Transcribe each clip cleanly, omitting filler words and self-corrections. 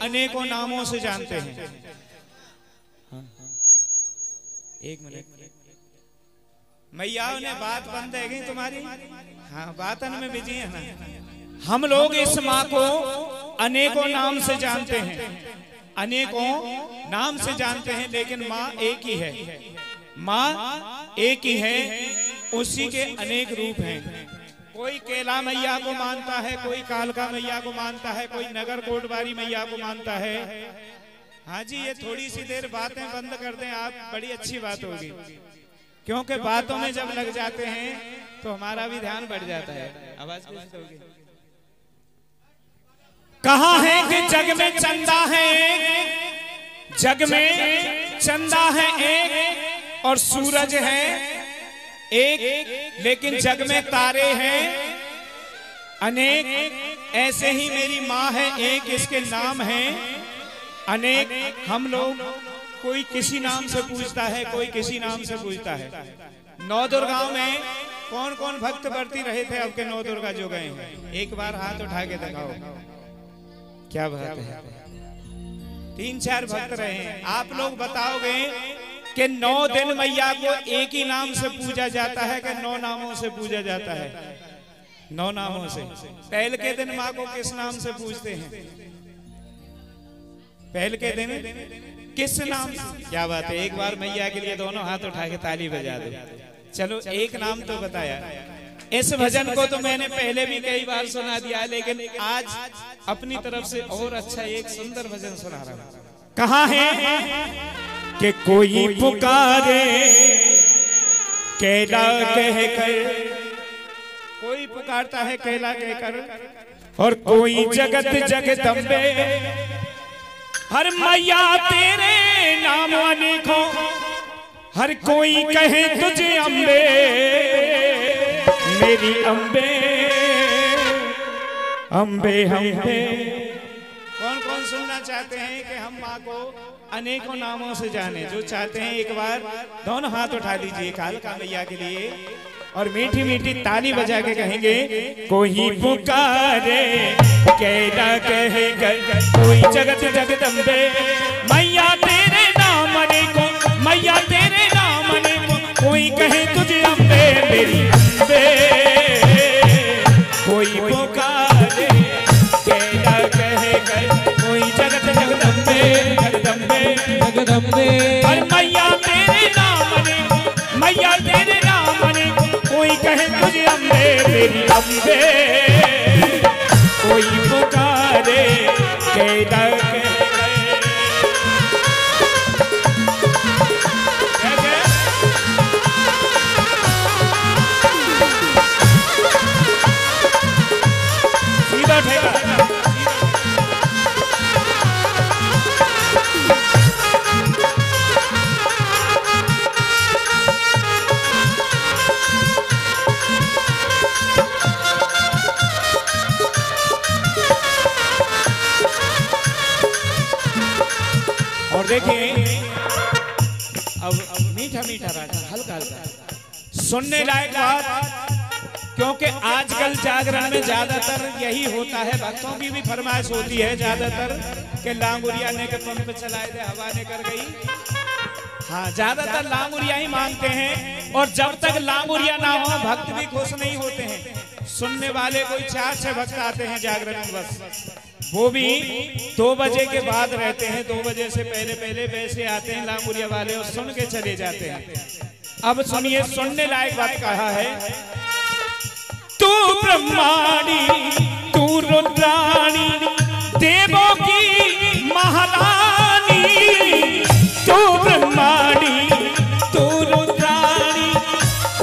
अनेकों नामों से जानते हैं। एक मिनट, मैया ने बात बंद है गई तुम्हारी? हाँ, बातन में बिजी है ना। हम लोग इस माँ को अनेकों नाम से जानते हैं, अनेकों नाम से जानते हैं, लेकिन माँ एक ही है। माँ एक ही है, उसी के अनेक रूप हैं। कोई केला मैया को मानता है, कोई कालका मैया को मानता है, कोई नगर कोटबारी मैया को मानता है। हाँ जी, ये थोड़ी सी देर बातें बंद कर दें आप, बड़ी अच्छी बात होगी, क्योंकि बातों में जब लग जाते हैं तो हमारा भी ध्यान बढ़ जाता है। आवाज कैसे होगी? कहा है कि जग में चंदा है एक, जग में चंदा है एक और सूरज है एक, लेकिन जग में तारे हैं अनेक। ऐसे ही मेरी माँ है एक, इसके नाम हैं अनेक। हम लोग कोई किसी नाम से पूछता है, कोई किसी नाम से पूछता है। नौ दुर्गाओं में कौन कौन भक्त बरती रहे थे अब के नौ दुर्गा जो गए हैं? एक बार हाथ उठा के दिखाओ। क्या बात है, 3-4 भक्त रहे हैं। आप लोग बताओगे कि 9 दिन मैया को एक ही नाम से पूजा जाता है कि 9 नामों से पूजा जाता है? 9 नामों से। पहले के दिन माँ को किस नाम से पूजते हैं? पहले के दिन किस नाम से? क्या बात है, एक बार मैया के लिए दोनों हाथ उठा के ताली बजा दो। चलो, एक नाम तो बताया। इस भजन को तो मैंने पहले भी कई बार सुना दिया, लेकिन आज अपनी तरफ से और अच्छा एक सुंदर भजन सुना रहा हूं। कहा है कि कोई पुकारे कैला कहकर, कोई पुकारता है कैला कहकर, और कोई जगत जगदम्बे। हर मैया तेरे नाम अनेकों, हर कोई कहे तुझे अम्बे, मेरी अम्बे अम्बे अम्बे। कौन कौन सुनना चाहते हैं कि हम माँ को अनेकों नामों से जाने? जो चाहते हैं एक बार दोनों हाथ उठा लीजिए कालका मैया के लिए और मीठी मीठी ताली बजा के कहेंगे, कोई पुकारे कैला कहेगा, कोई जगत जगदम्बे। मैया तेरे नाम अनेकों, मैया तेरे नाम अनेकों, कोई कहे तुझे अम्बे, मेरी अम्बे। कोई पुकारे कैला कहेगा, कोई जगत जगदम्बे जगदम्बे जगदम्बे। और मैया तेरे नाम अनेकों, मैया तेरे नाम अनेकों, कोई कहे तुझे अम्बे, मेरी अम्बे। कोई पुकारे कैला सीधा ठेका। और देखिए अब मीठा मीठा राजा, हल्का हल्का सुनने लायक बात, क्योंकि आजकल जागरण में ज्यादातर यही होता है। भक्तों की भी फरमाइश होती है ज्यादातर कि लांगुरिया ने के पंप चलाए दे, हवा ने कर गई। हाँ, ज्यादातर लांगुरिया ही मांगते हैं, और जब तक लांगुरिया ना हो भक्त भी खुश नहीं होते हैं। सुनने वाले कोई 4-6 भक्त आते हैं जागरण में, बस वो भी 2 बजे के बाद रहते हैं। 2 बजे से पहले पहले वैसे आते हैं लांगुरिया वाले और सुन के चले जाते हैं। अब सुनिए, सुनने लायक बात कहा है, तू ब्रह्माणी तू रुद्राणी देवों की महारानी, तू ब्रह्माणी तू रुद्राणी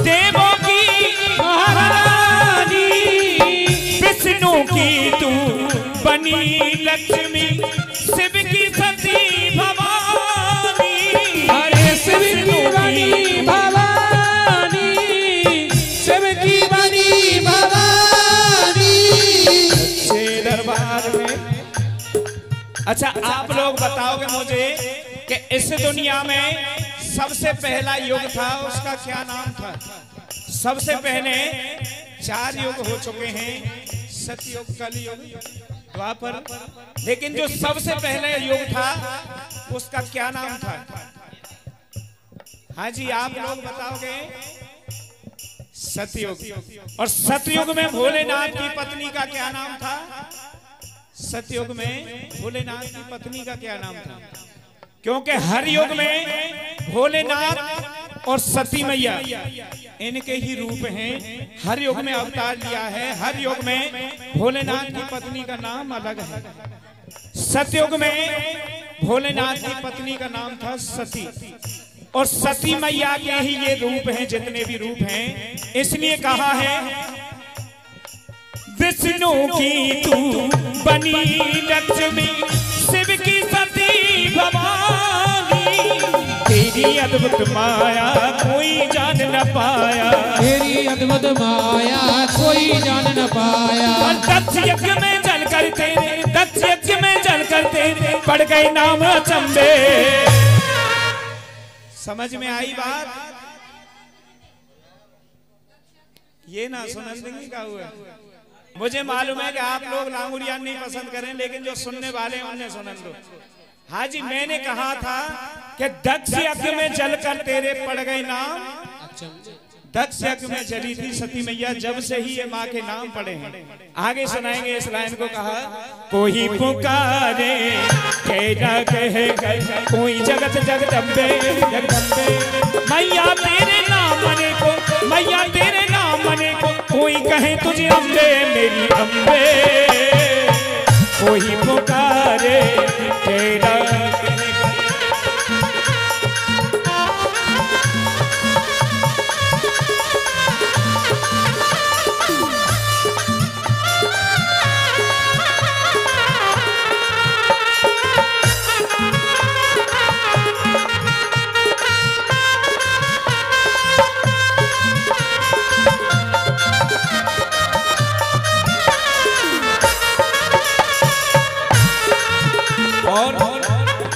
देवों की महारानी। विष्णु की तू बनी लक्ष्मी, शिव की सती भवानी। अरे शिव की बनी भवानी, शिव की बनी भवानी। अच्छे दरबार में। अच्छा, आप लोग बताओगे मुझे कि इस दुनिया में सबसे पहला युग था, उसका क्या नाम था? सबसे पहले 4 युग हो चुके हैं, सतयुग, कलयुग, द्वापर। लेकिन जो सबसे पहले युग था उसका क्या नाम था? हाँ जी, आप लोग बताओगे। सतयुग। और सतयुग में भोलेनाथ की पत्नी का क्या नाम था? सतयुग में भोलेनाथ की पत्नी का क्या नाम था? क्योंकि हर युग में भोलेनाथ और सती मैया इनके ही रूप हैं। हर युग में अवतार लिया है। हर युग में भोलेनाथ की पत्नी का नाम अलग है। सतयुग में भोलेनाथ की पत्नी का नाम था सती, और सती मैया के ही ये रूप हैं, जितने भी रूप हैं। इसलिए कहा है विष्णु की तू बनी लक्ष्मी, शिव की सती भवानी, तेरी अद्भुत माया कोई जान न पाया, तेरी अद्भुत माया कोई जान न पाया। दक्ष यज्ञ में जल करते, दक्ष यज्ञ में जल करते पड़ गए नाम अचंबे। समझ में आई बात? ये ना सुनन देंगे का हुआ। मुझे मालूम है कि आप लोग लांगुरिया नहीं पसंद करें, लेकिन जो सुनने वाले हैं उन्हें सुनन दो। हाँ जी, मैंने कहा था कि दक्ष यज्ञ में जलकर तेरे पड़ गए नाम। दक्ष यज्ञ में जली थी सती मैया, जब से ही ये माँ के नाम पड़े हैं। आगे सुनाएंगे इस लाइन को। कहा कोई पुकारे कहना कहे कोई जगत जगदम्बे जगदम्बे, मैया तेरे नाम मने को, मैया तेरे नाम मने को, कोई कहे तुझे अम्बे मेरी अम्बे। कोई पुकारे कहना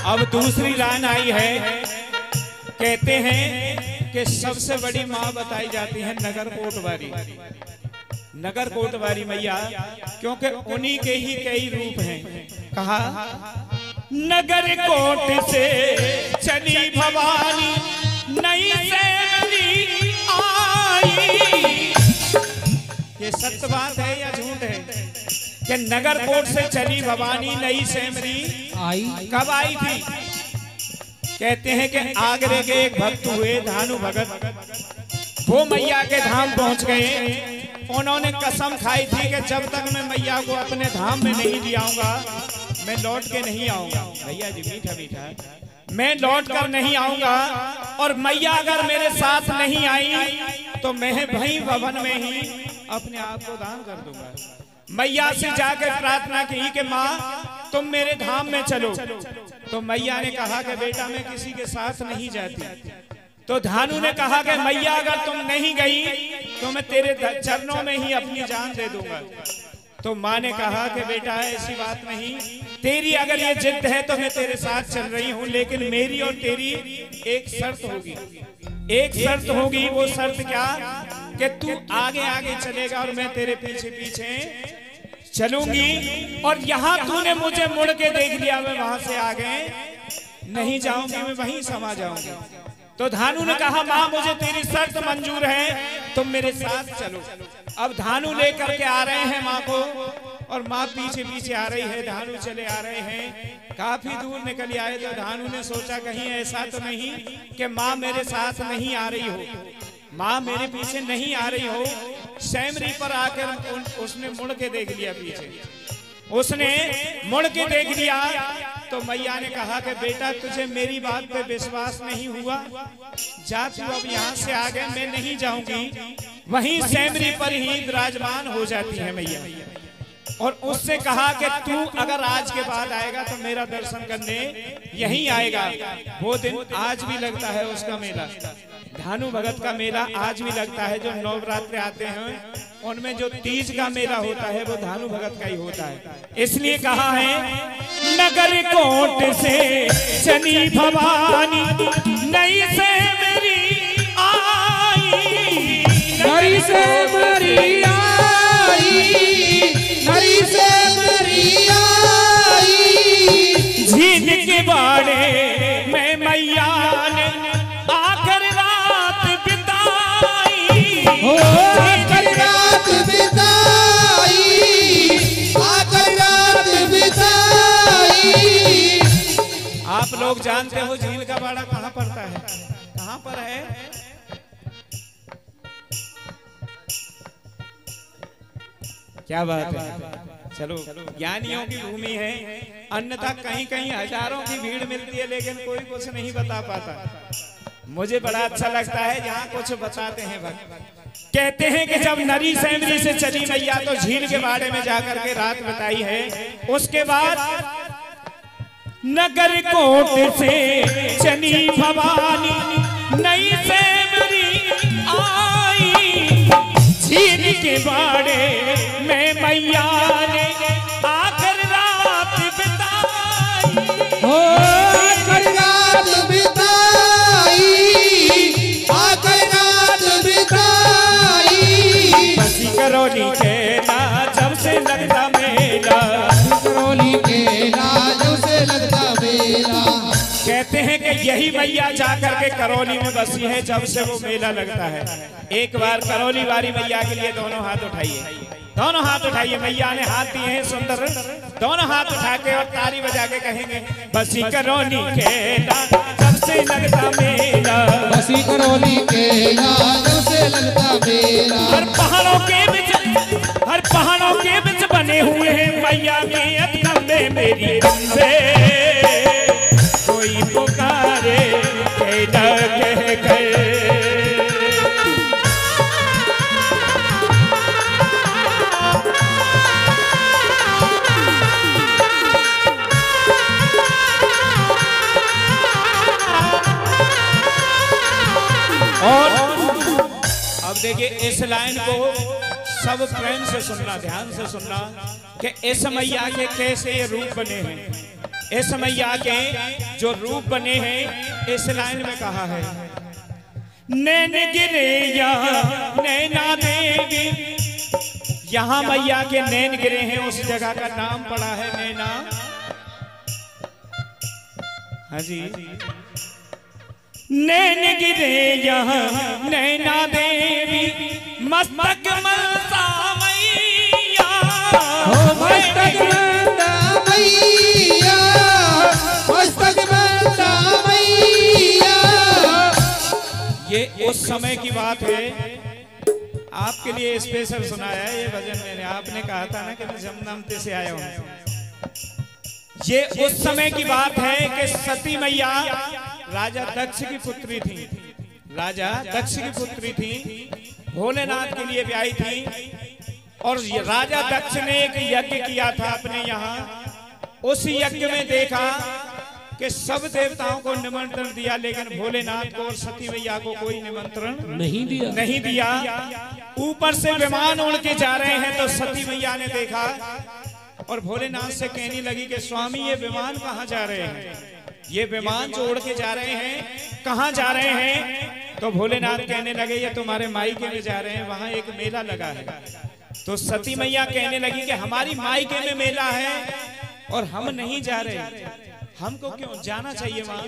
अब दूसरी लाइन आई है। कहते हैं कि सबसे बड़ी माँ बताई जाती है नगर कोटवारी। नगर कोटवारी मैया, क्योंकि उन्हीं के ही कई रूप हैं। कहा नगर कोट से चली भवानी, नई सैली आई। ये सत्य बात है या झूठ है कि नगर कोट से चली भवानी नई सेमरी आई? कब आई थी? कहते हैं कि आगरे के एक भक्त हुए धानु भगत, वो मैया के धाम पहुंच गए। उन्होंने कसम खाई थी कि जब तक मैं मैया को अपने धाम में नहीं ले आऊंगा मैं लौट के नहीं आऊंगा। भैया जी मीठा मीठा, मैं लौट कर नहीं आऊंगा, और मैया अगर मेरे साथ नहीं आई तो मैं वहीं भवन में ही अपने आप को दान कर दूंगा। मैया से जाकर प्रार्थना की कि माँ तुम मेरे धाम में चलो। तो मैया ने कहा कि बेटा मैं किसी के साथ नहीं जाती। तो धानु ने कहा कि मैया अगर तुम नहीं गई तो मैं तेरे चरणों में ही अपनी जान दे दूंगा। तो माँ ने कहा कि बेटा ऐसी बात नहीं, तेरी अगर ये जिद है तो मैं तेरे साथ चल रही हूँ, लेकिन मेरी और तेरी एक शर्त होगी। एक शर्त होगी, वो शर्त क्या कि तू आगे आगे चलेगा और मैं तेरे पीछे पीछे चलूंगी, और यहाँ तूने मुझे मुड़ के देख लिया मैं वहां से आगे नहीं जाऊंगी, मैं वहीं समा जाऊंगी। तो धानु ने कहा माँ मुझे तेरी शर्त मंजूर है, तुम मेरे साथ चलो। अब धानु लेकर के आ रहे हैं माँ को, और माँ पीछे पीछे आ रही है, धानु चले आ रहे हैं। काफी दूर निकल आए तो धानु ने सोचा कहीं ऐसा तो नहीं कि माँ मेरे साथ नहीं आ रही हो, माँ मेरे पीछे नहीं आ रही हो। सैमरी पर आकर उसने मुड़ के देख लिया पीछे, उसने मुड़ के देख लिया। तो मैया ने कहा कि बेटा तुझे मेरी बात पे विश्वास नहीं हुआ, जा तू अब यहाँ से आगे, मैं नहीं जाऊंगी। वहीं सैमरी पर ही विराजमान हो जाती है मैया, और उससे कहा कि तू अगर आज के बाद आएगा तो मेरा दर्शन करने यहीं आएगा। वो दिन आज भी लगता है उसका मेला, धानु भगत का मेला आज भी लगता है। जो नवरात्र आते हैं उनमें जो तीज का मेला होता है वो धानु भगत का ही होता है। इसलिए कहा है नगर कोट से चली भवानी, नई से मेरी आई, नई से मेरी आई, नई से मेरी लोग जानते हो झील का बाड़ा कहाँ पड़ता है? कहाँ पर है? क्या बात है? चलो, ज्ञानियों की भूमि है, अन्यथा कहीं कहीं हजारों की भीड़ मिलती है लेकिन कोई कुछ नहीं बता पाता। मुझे बड़ा अच्छा लगता है जहाँ कुछ बताते हैं भक्त। कहते हैं कि जब नरी सैमरी से चली मैया तो झील के बाड़े में जाकर के रात बताई है। उसके बाद नगर कोट से चली भवानी नई सैमरी आई, झील के बाड़े में मैया ने आकर रात बिताई। आकर रात बिताई, आकर रात बिताई। बसी करौली के जब से लगता मेला, करौली के जब से लगता मेला। कहते हैं कि यही मैया जाकर के करौली में बसी है जब से वो मेला लगता है। एक बार करौली वाली मैया के लिए दोनों हाथ उठाइए, दोनों हाथ उठाइए। मैया ने हाथ दिए हैं सुंदर, दोनों हाथ उठा के और ताली बजा के कहेंगे बसी करौली के जब से लगता मेला, बसी करौली के जब से लगता मेला। हर पहाड़ों के बीच बने हुए हैं मैया के अतकम्बे मेरी अम्बे, कोई पुकारे कह कर। और अब देखिए इस लाइन को सब प्रेम से सुनना, ध्यान से सुनना कि इस मैया के कैसे ये रूप बने हैं। इस मैया के जो रूप बने हैं इस लाइन में कहा है, नैन गिरे या नैना देवी। यहाँ मैया के नैन गिरे हैं, उस जगह का नाम पड़ा है नैना। हाँ जी, नैन गिरे यहाँ नैना देवी मस्तक मनसा मैया, मस्तक मनसा मैया, मस्तक मनसा मैया। ये उस समय की बात है, आपके लिए स्पेशल सुनाया है ये भजन मैंने। आपने कहा था ना कि मैं जमनामते से आया हूँ। ये उस समय की बात है कि सती मैया राजा दक्ष की पुत्री थी, राजा दक्ष की पुत्री थी, भोलेनाथ के लिए ब्याही थी। और राजा दक्ष ने एक यज्ञ किया था अपने यहाँ। उस यज्ञ में देखा कि सब देवताओं को निमंत्रण दिया लेकिन भोलेनाथ को और सती मैया को कोई निमंत्रण नहीं दिया। ऊपर से विमान उड़ के जा रहे हैं तो सती मैया ने देखा और भोलेनाथ से कहने लगी कि स्वामी ये विमान कहाँ जा रहे हैं, ये विमान जो उड़ के जा रहे हैं कहाँ जा रहे हैं? तो भोलेनाथ कहने लगे ये तुम्हारे मायके में जा रहे हैं, वहां एक मेला लगा है। तो सती मैया कहने लगी कि हमारी मायके में मेला है और हम नहीं जा रहे, हमको क्यों जाना चाहिए वहां?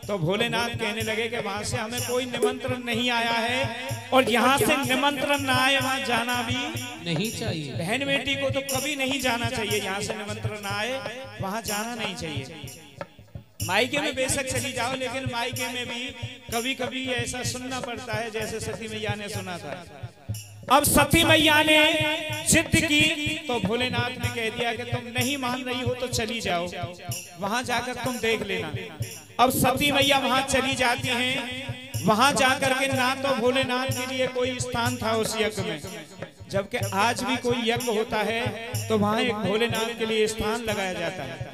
तो भोलेनाथ कहने लगे कि वहां से हमें कोई निमंत्रण नहीं आया है और यहाँ से निमंत्रण ना आए वहां जाना भी नहीं चाहिए। बहन बेटी को तो कभी नहीं जाना चाहिए, यहाँ से निमंत्रण ना आए वहां जाना नहीं चाहिए। मायके में बेशक चली जाओ लेकिन मायके में भी कभी कभी ऐसा सुनना पड़ता है जैसे सती मैया ने सुना था। अब सती मैया ने जिद की तो भोलेनाथ ने कह दिया कि तुम नहीं मान रही हो तो चली जाओ, वहां जाकर तुम देख लेना। अब सती मैया वहां चली जाती हैं। वहां जाकर के ना तो भोलेनाथ के लिए कोई स्थान था उस यज्ञ में, जबकि आज भी कोई यज्ञ होता है तो वहां एक भोलेनाथ के लिए स्थान लगाया जाता है।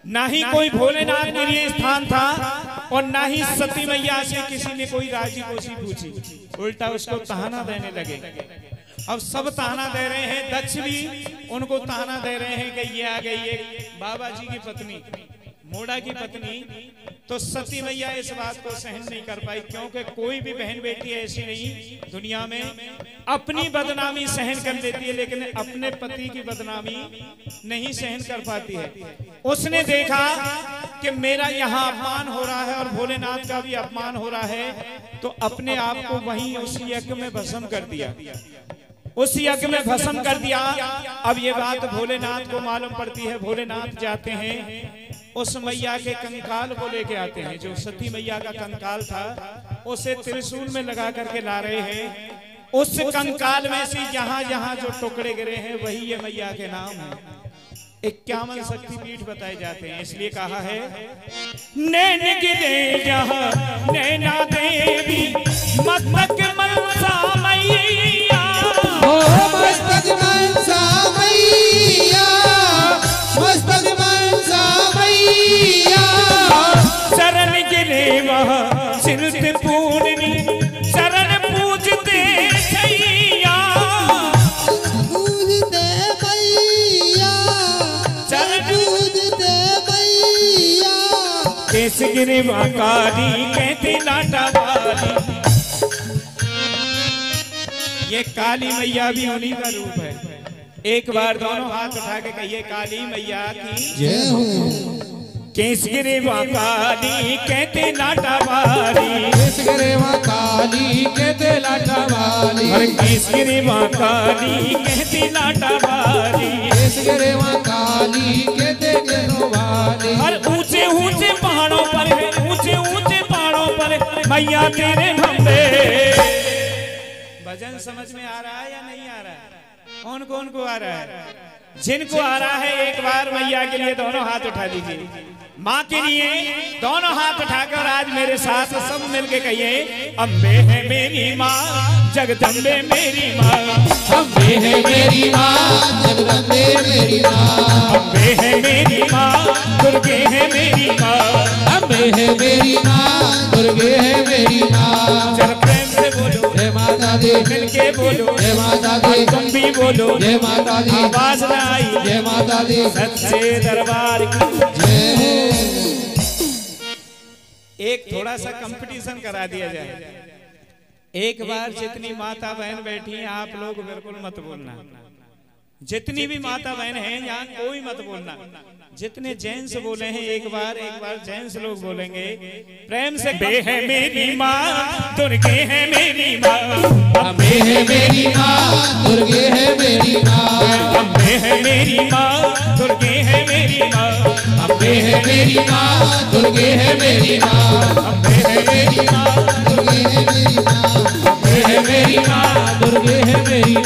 ना ही कोई भोलेनाथ के लिए स्थान था और ना ही सती मैया से किसी ने कोई राजी कोशी पूछी, उल्टा उसको ताना देने लगे। अब सब ताना दे रहे हैं, दक्ष भी उनको ताना दे रहे हैं कि ये आ गई एक बाबा जी की पत्नी, मोड़ा की पत्नी। तो सती मैया इस बात को सहन नहीं कर पाई, क्योंकि कोई भी बहन बेटी ऐसी नहीं दुनिया में अपनी बदनामी सहन कर लेती है लेकिन अपने पति की बदनामी नहीं सहन कर पाती है। उसने देखा कि मेरा यहाँ अपमान हो रहा है और भोलेनाथ का भी अपमान हो रहा है, तो अपने आप को वहीं उस यज्ञ में भस्म कर दिया। उस यज्ञ में भस्म कर दिया। अब ये बात भोलेनाथ को मालूम पड़ती है। भोलेनाथ जाते हैं, उस मैया के कंकाल को लेके आते हैं। जो सती मैया का कंकाल था उसे त्रिशूल में लगा करके ला रहे हैं। उस कंकाल में से जहां जहां जो टुकड़े गिरे हैं वही ये मैया के नाम है। 51 शक्तिपीठ बताए जाते हैं। इसलिए कहा है नैन गिरे जहां नैना देवी मस्तक मनसा मैया, ओ मस्तक मनसा मैया, मस्तक मनसा मैया। शरण गिरे वह सिरत पूर्णी, शरण पूजते छैया, पूजते मैया, पूजते मैया। केस गिरे वह काली कहते लाटा वाली। ये काली मैया भी उन्हीं का रूप है। एक बार दोनों हाथ उठा के कहिए काली मैया की जय हो। केस गिरे वह काली कहते लाटा वाली, केस गिरे वह काली कहते लाटा वाली, और केस गिरे वह काली कहते लाटा वाली, केस गिरे वह काली कहते जनो वाली। हर ऊंचे ऊंचे पहाड़ों पर है, ऊंचे ऊंचे पहाड़ों पर मैया तेरे खंबे। भजन समझ में आ रहा है या नहीं आ रहा है? कौन कौन को आ रहा है? जिनको आ रहा है एक बार मैया के लिए दोनों हाथ उठा दीजिए। माँ के लिए दोनों हाथ उठाकर आज मेरे साथ सब मिलके कहिए अम्बे है मेरी माँ, जगदम्बे मेरी माँ, अम्बे है मेरी माँ, जगदम्बे मेरी माँ, अम्बे है मेरी माँ, दुर्गे है मेरी माँ, अम्बे है मेरी माँ, दुर्गे है मेरी माँ। जरा प्रेम से बोलो जय माता दी, मिलके बोलो जय माता दी, तुम भी बोलो जय माता दी, आवाज ना आई जय माता दी, सच्चे दरबार की जय हो। एक थोड़ा सा कंपटीशन करा दिया जाए। एक बार जितनी माता बहन बैठी हैं आप लोग बिल्कुल मत बोलना। जितनी भी माता बहन हैं यहाँ कोई मत बोलना। जितने जेंट्स बोले हैं एक बार जेंट्स लोग बोलेंगे प्रेम से। बे है मेरी माँ, दुर्गे है मेरी माँ, अम्बे है मेरी माँ, दुर्गे है मेरी माँ, अम्बे है मेरी माँ, दुर्गे है मेरी माँ, अम्बे है मेरी माँ, दुर्गे है मेरी माँ, अम्बे है मेरी माँ, दुर्गे है मेरी माँ, अम्बे है मेरी माँ, दुर्गे है मेरी